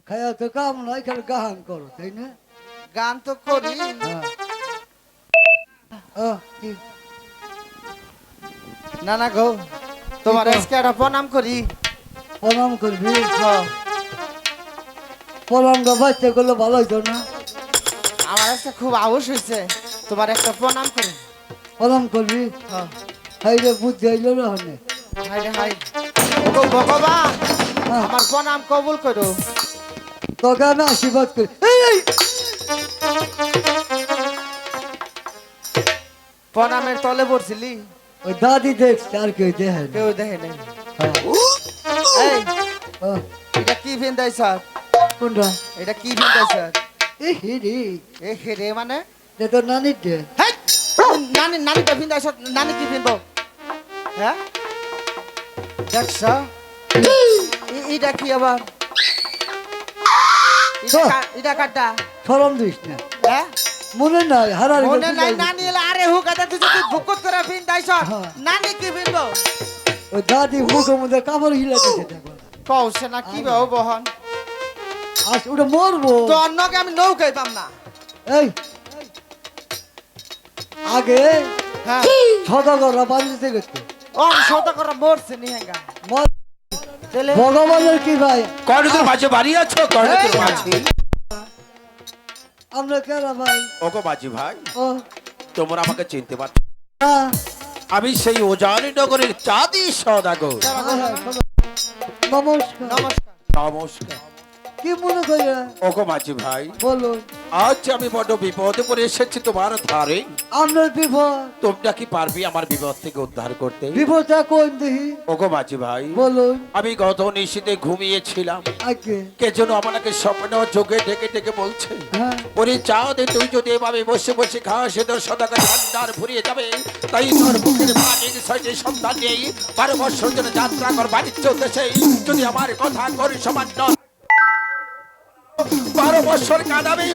খায়া তো কাম নয়, খালি গান করো, তাই না? গান তো করি। হ্যাঁ। কি? না না গো, তোমার কি কও? আজকে একটা প্রণাম করি। প্রণাম করবি? হ্যাঁ, প্রণামটা বাচ্চা করলে ভালো হইতো না? আমার আজকে খুব আউস হয়েছে, তোমার একটা প্রণাম করি। প্রণাম করবি? হ্যাঁ, হাই রে, বুদ্ধি হইল না হনে। হাই রে হাই। ওগো ভগবান, হ্যাঁ, আমার প্রণাম কবুল করো। তোকে আমি আশীর্বাদ করি। এই! প্রণামের তলে পড়ছিলি, ওই দাদি দেখছে, আর কেউ দেখে না। কেউ দেখে নাই। হ্যাঁ। এই, হ্যাঁ, এটা কি ভিন্দাই স্যার? কোনটা? এটা কি ভিন্দাই স্যার? এই হিরি, এ রে মানে? যে তোর নানির দে। হেই! নানি নানিটা ভিন্দাই স্যার, নানি কি ভিনবো? হ্যাঁ, দেখছ? এটা কি আবার? এটা কাটা? শরম দিস না। হ্যাঁ, মনে নাই, হারার মনে নাই নানি এলে আরে হুকাটা তুই যদি ভুকুত করে ভিন্দাই স্যার, হ্যাঁ। নানি কি ভিনবো? ওই দাদি মুখের মধ্যে কাপড় হিলা দিতে দেখো না। কৌছে না কি বাবু বহন? আজ ওটা মরবো। তো অন্যকে আমি নৌকাই পাম না। এই আগে হ্যাঁ, সদাগররা বাড়িতে গেছে। ও আমি সৌদা করা মরছে নি হেঙ্গা। মর- তাহলে ভগবানের কি ভাই, কর্ণের মাঝে বাড়ি আছো, কর্ণের মাঝে। আমরা কেরা ভাই? ওগো বাজি ভাই, ও তোমরা আমাকে চিনতে পারো? না, আমি সেই ওজানি নগরের চাঁদি সদাগর। নমস্কার। নমস্কার। নমস্কার। কি মনে করে ওগো মাঝি ভাই, বলুন? আজ আমি বড় বিপদে পড়ে এসেছি তোমার ধারে। আপনার বিপদ? তোমরা কি পারবি আমার বিপদ থেকে উদ্ধার করতে? বিপদটা কোন দিহি ওগো মাঝি ভাই, বলুন। আমি গত নিশীতে ঘুমিয়েছিলাম, আগে কে যেন আমাকে স্বপ্ন চোখে ডেকে ডেকে বলছে, হ্যাঁ, ওরে চাঁদে তুই যদি এভাবে বসে বসে খাস সে তোর সদাগর ভান্ডার ফুরিয়ে যাবে। তাই তোর বুকের পানির ছয়টি সন্তান নিয়ে 12 বছর ধরে যাত্রা কর বাণিজ্য দেশে। যদি আমার কথা করি সমান 12 বছর কাটাবে।